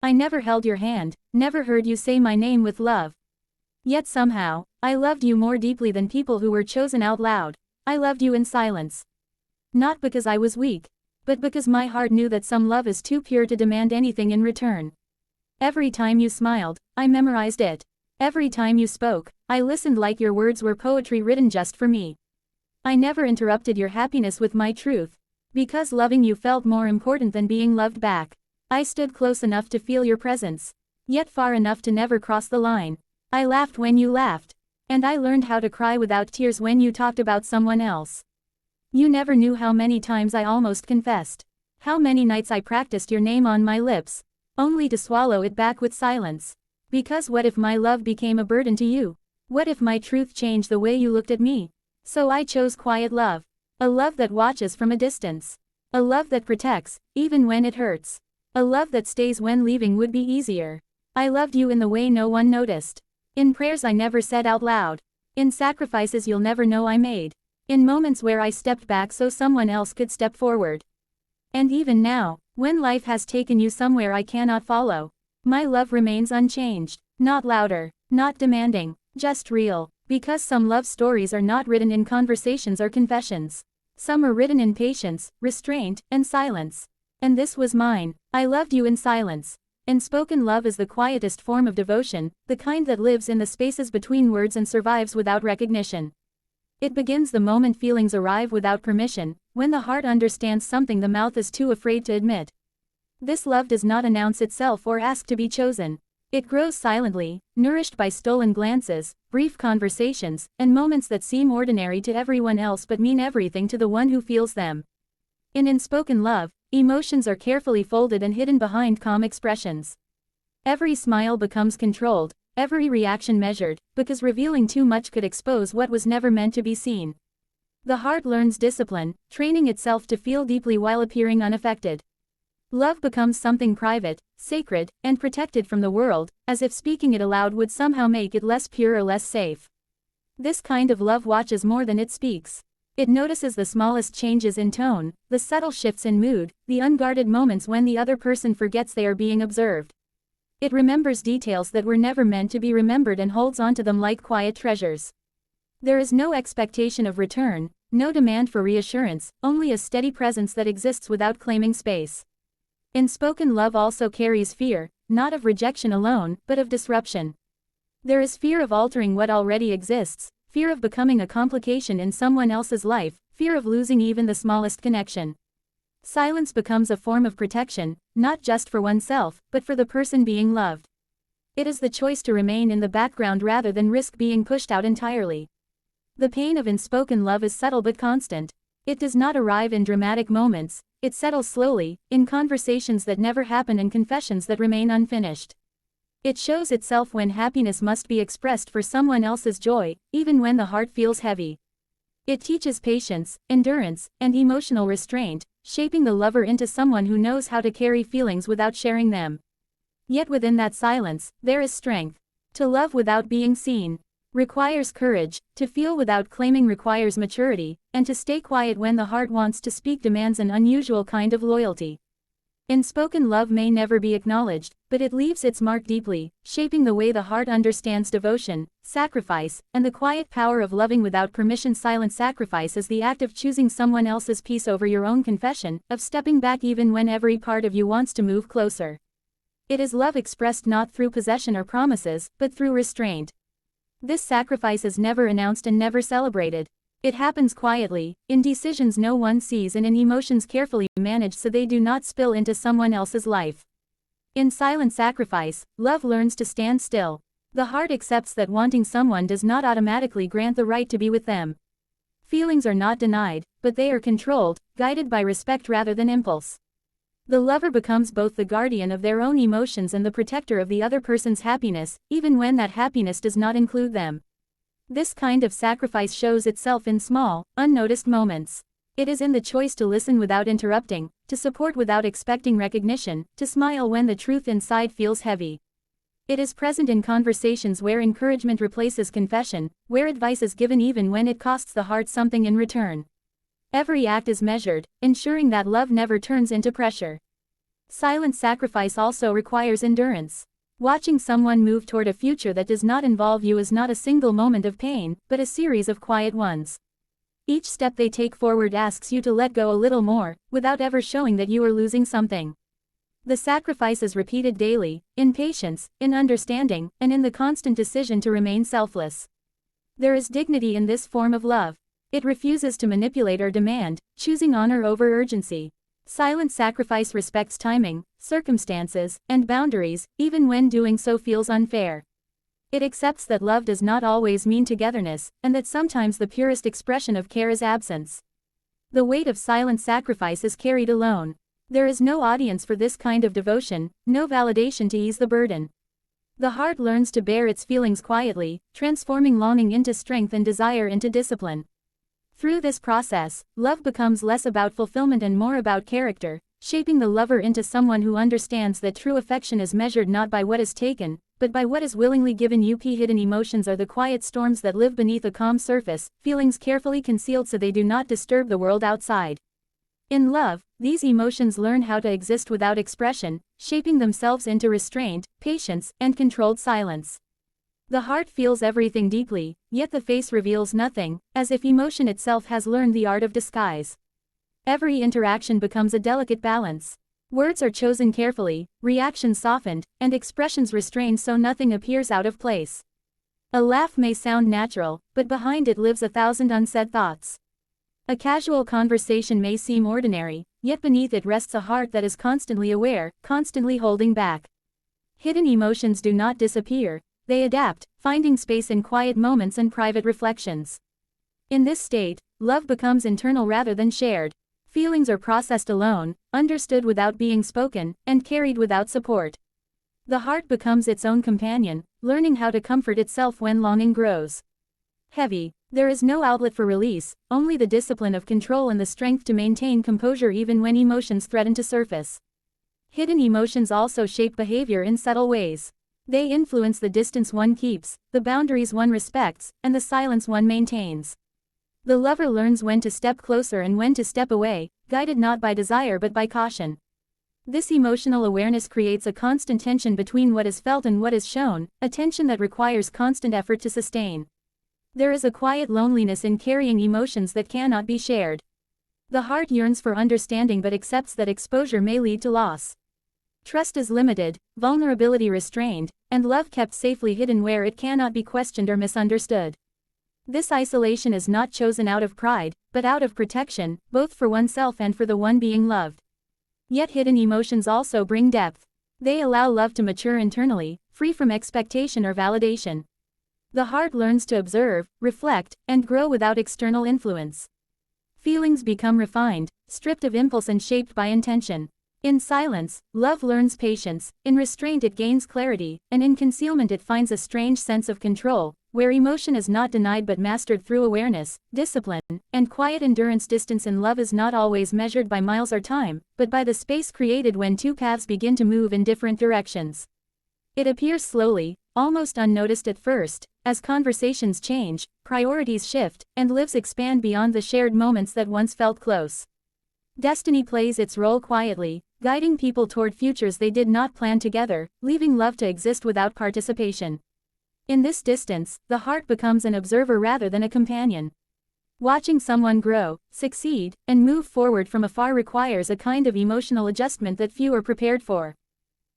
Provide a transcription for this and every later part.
I never held your hand, never heard you say my name with love. Yet somehow, I loved you more deeply than people who were chosen out loud. I loved you in silence. Not because I was weak, but because my heart knew that some love is too pure to demand anything in return. Every time you smiled, I memorized it. Every time you spoke, I listened like your words were poetry written just for me. I never interrupted your happiness with my truth. Because loving you felt more important than being loved back. I stood close enough to feel your presence, yet far enough to never cross the line. I laughed when you laughed. And I learned how to cry without tears when you talked about someone else. You never knew how many times I almost confessed. How many nights I practiced your name on my lips, only to swallow it back with silence. Because what if my love became a burden to you? What if my truth changed the way you looked at me? So I chose quiet love. A love that watches from a distance. A love that protects, even when it hurts. A love that stays when leaving would be easier. I loved you in the way no one noticed. In prayers I never said out loud. In sacrifices you'll never know I made. In moments where I stepped back so someone else could step forward. And even now, when life has taken you somewhere I cannot follow, my love remains unchanged. Not louder, not demanding, just real. Because some love stories are not written in conversations or confessions. Some are written in patience, restraint, and silence. And this was mine. I loved you in silence. Unspoken love is the quietest form of devotion, the kind that lives in the spaces between words and survives without recognition. It begins the moment feelings arrive without permission, when the heart understands something the mouth is too afraid to admit. This love does not announce itself or ask to be chosen. It grows silently, nourished by stolen glances, brief conversations, and moments that seem ordinary to everyone else but mean everything to the one who feels them. In unspoken love, emotions are carefully folded and hidden behind calm expressions. Every smile becomes controlled, every reaction measured, because revealing too much could expose what was never meant to be seen. The heart learns discipline, training itself to feel deeply while appearing unaffected. Love becomes something private, sacred, and protected from the world, as if speaking it aloud would somehow make it less pure or less safe. This kind of love watches more than it speaks. It notices the smallest changes in tone, the subtle shifts in mood, the unguarded moments when the other person forgets they are being observed. It remembers details that were never meant to be remembered and holds on to them like quiet treasures. There is no expectation of return, no demand for reassurance, only a steady presence that exists without claiming space. Unspoken love also carries fear, not of rejection alone, but of disruption. There is fear of altering what already exists, fear of becoming a complication in someone else's life, fear of losing even the smallest connection. Silence becomes a form of protection, not just for oneself, but for the person being loved. It is the choice to remain in the background rather than risk being pushed out entirely. The pain of unspoken love is subtle but constant. It does not arrive in dramatic moments, it settles slowly, in conversations that never happen and confessions that remain unfinished. It shows itself when happiness must be expressed for someone else's joy, even when the heart feels heavy. It teaches patience, endurance, and emotional restraint, shaping the lover into someone who knows how to carry feelings without sharing them. Yet within that silence, there is strength. To love without being seen requires courage, to feel without claiming requires maturity, and to stay quiet when the heart wants to speak demands an unusual kind of loyalty. Unspoken love may never be acknowledged, but it leaves its mark deeply, shaping the way the heart understands devotion, sacrifice, and the quiet power of loving without permission. Silent sacrifice is the act of choosing someone else's peace over your own confession, of stepping back even when every part of you wants to move closer. It is love expressed not through possession or promises, but through restraint. This sacrifice is never announced and never celebrated. It happens quietly, in decisions no one sees and in emotions carefully managed so they do not spill into someone else's life. In silent sacrifice, love learns to stand still. The heart accepts that wanting someone does not automatically grant the right to be with them. Feelings are not denied, but they are controlled, guided by respect rather than impulse. The lover becomes both the guardian of their own emotions and the protector of the other person's happiness, even when that happiness does not include them. This kind of sacrifice shows itself in small, unnoticed moments. It is in the choice to listen without interrupting, to support without expecting recognition, to smile when the truth inside feels heavy. It is present in conversations where encouragement replaces confession, where advice is given even when it costs the heart something in return. Every act is measured, ensuring that love never turns into pressure. Silent sacrifice also requires endurance. Watching someone move toward a future that does not involve you is not a single moment of pain, but a series of quiet ones. Each step they take forward asks you to let go a little more, without ever showing that you are losing something. The sacrifice is repeated daily, in patience, in understanding, and in the constant decision to remain selfless. There is dignity in this form of love. It refuses to manipulate or demand, choosing honor over urgency. Silent sacrifice respects timing, circumstances, and boundaries, even when doing so feels unfair. It accepts that love does not always mean togetherness, and that sometimes the purest expression of care is absence. The weight of silent sacrifice is carried alone. There is no audience for this kind of devotion, no validation to ease the burden. The heart learns to bear its feelings quietly, transforming longing into strength and desire into discipline. Through this process, love becomes less about fulfillment and more about character, shaping the lover into someone who understands that true affection is measured not by what is taken, but by what is willingly given. Hidden emotions are the quiet storms that live beneath a calm surface, feelings carefully concealed so they do not disturb the world outside. In love, these emotions learn how to exist without expression, shaping themselves into restraint, patience, and controlled silence. The heart feels everything deeply, yet the face reveals nothing, as if emotion itself has learned the art of disguise. Every interaction becomes a delicate balance. Words are chosen carefully, reactions softened, and expressions restrained so nothing appears out of place. A laugh may sound natural, but behind it lives 1,000 unsaid thoughts. A casual conversation may seem ordinary, yet beneath it rests a heart that is constantly aware, constantly holding back. Hidden emotions do not disappear. They adapt, finding space in quiet moments and private reflections. In this state, love becomes internal rather than shared. Feelings are processed alone, understood without being spoken, and carried without support. The heart becomes its own companion, learning how to comfort itself when longing grows heavy. There is no outlet for release, only the discipline of control and the strength to maintain composure even when emotions threaten to surface. Hidden emotions also shape behavior in subtle ways. They influence the distance one keeps, the boundaries one respects, and the silence one maintains. The lover learns when to step closer and when to step away, guided not by desire but by caution. This emotional awareness creates a constant tension between what is felt and what is shown, a tension that requires constant effort to sustain. There is a quiet loneliness in carrying emotions that cannot be shared. The heart yearns for understanding but accepts that exposure may lead to loss. Trust is limited, vulnerability restrained, and love kept safely hidden where it cannot be questioned or misunderstood. This isolation is not chosen out of pride, but out of protection, both for oneself and for the one being loved. Yet hidden emotions also bring depth. They allow love to mature internally, free from expectation or validation. The heart learns to observe, reflect, and grow without external influence. Feelings become refined, stripped of impulse and shaped by intention. In silence, love learns patience, in restraint it gains clarity, and in concealment it finds a strange sense of control, where emotion is not denied but mastered through awareness, discipline, and quiet endurance. Distance in love is not always measured by miles or time, but by the space created when two paths begin to move in different directions. It appears slowly, almost unnoticed at first, as conversations change, priorities shift, and lives expand beyond the shared moments that once felt close. Destiny plays its role quietly, guiding people toward futures they did not plan together, leaving love to exist without participation. In this distance, the heart becomes an observer rather than a companion. Watching someone grow, succeed, and move forward from afar requires a kind of emotional adjustment that few are prepared for.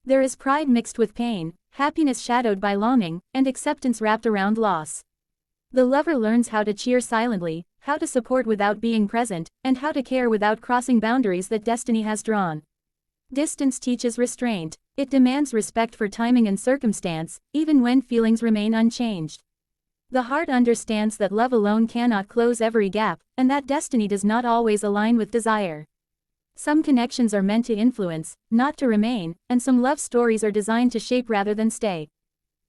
There is pride mixed with pain, happiness shadowed by longing, and acceptance wrapped around loss. The lover learns how to cheer silently, how to support without being present, and how to care without crossing boundaries that destiny has drawn. Distance teaches restraint. It demands respect for timing and circumstance, even when feelings remain unchanged. The heart understands that love alone cannot close every gap, and that destiny does not always align with desire. Some connections are meant to influence, not to remain, and some love stories are designed to shape rather than stay.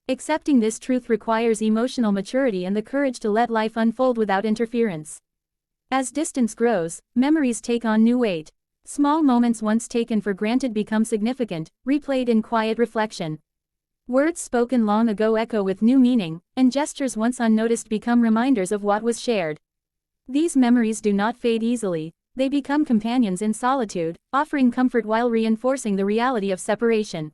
Accepting this truth requires emotional maturity and the courage to let life unfold without interference. As distance grows, memories take on new weight. Small moments once taken for granted become significant, replayed in quiet reflection. Words spoken long ago echo with new meaning, and gestures once unnoticed become reminders of what was shared. These memories do not fade easily. They become companions in solitude, offering comfort while reinforcing the reality of separation.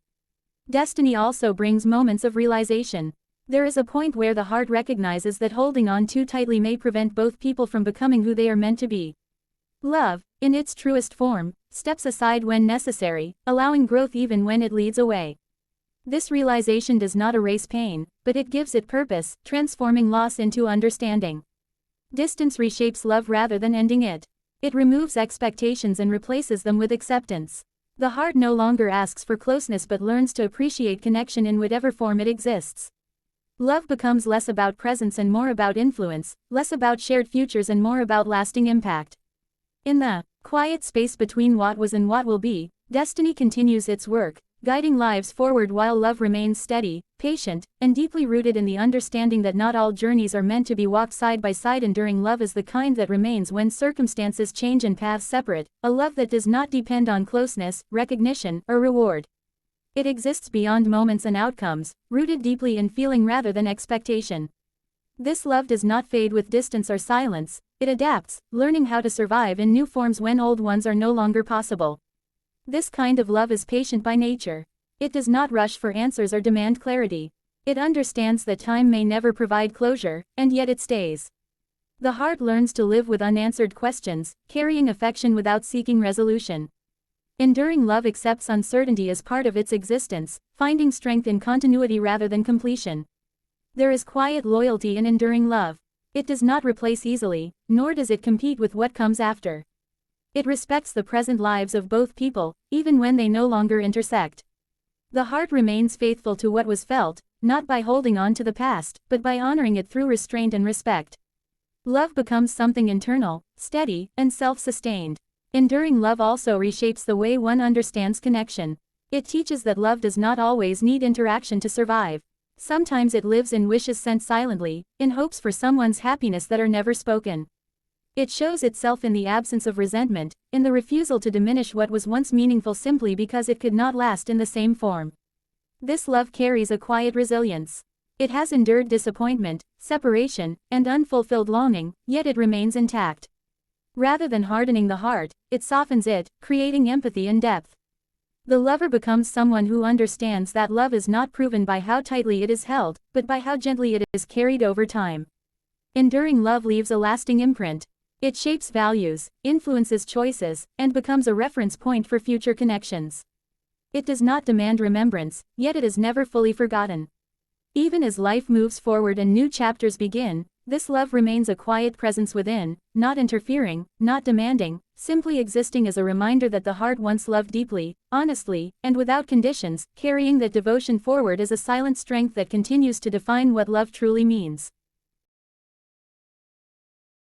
Destiny also brings moments of realization. There is a point where the heart recognizes that holding on too tightly may prevent both people from becoming who they are meant to be. Love, in its truest form, steps aside when necessary, allowing growth even when it leads away. This realization does not erase pain, but it gives it purpose, transforming loss into understanding. Distance reshapes love rather than ending it. It removes expectations and replaces them with acceptance. The heart no longer asks for closeness but learns to appreciate connection in whatever form it exists. Love becomes less about presence and more about influence, less about shared futures and more about lasting impact. In the quiet space between what was and what will be, destiny continues its work, guiding lives forward while love remains steady, patient, and deeply rooted in the understanding that not all journeys are meant to be walked side by side. Enduring love is the kind that remains when circumstances change and paths separate, a love that does not depend on closeness, recognition, or reward. It exists beyond moments and outcomes, rooted deeply in feeling rather than expectation. This love does not fade with distance or silence, it adapts, learning how to survive in new forms when old ones are no longer possible. This kind of love is patient by nature. It does not rush for answers or demand clarity. It understands that time may never provide closure, and yet it stays. The heart learns to live with unanswered questions, carrying affection without seeking resolution. Enduring love accepts uncertainty as part of its existence, finding strength in continuity rather than completion. There is quiet loyalty in enduring love. It does not replace easily, nor does it compete with what comes after. It respects the present lives of both people, even when they no longer intersect. The heart remains faithful to what was felt, not by holding on to the past, but by honoring it through restraint and respect. Love becomes something internal, steady, and self-sustained. Enduring love also reshapes the way one understands connection. It teaches that love does not always need interaction to survive. Sometimes it lives in wishes sent silently, in hopes for someone's happiness that are never spoken. It shows itself in the absence of resentment, in the refusal to diminish what was once meaningful simply because it could not last in the same form. This love carries a quiet resilience. It has endured disappointment, separation, and unfulfilled longing, yet it remains intact. Rather than hardening the heart, it softens it, creating empathy and depth. The lover becomes someone who understands that love is not proven by how tightly it is held, but by how gently it is carried over time. Enduring love leaves a lasting imprint. It shapes values, influences choices, and becomes a reference point for future connections. It does not demand remembrance, yet it is never fully forgotten. Even as life moves forward and new chapters begin, this love remains a quiet presence within, not interfering, not demanding, simply existing as a reminder that the heart once loved deeply, honestly, and without conditions, carrying that devotion forward as a silent strength that continues to define what love truly means.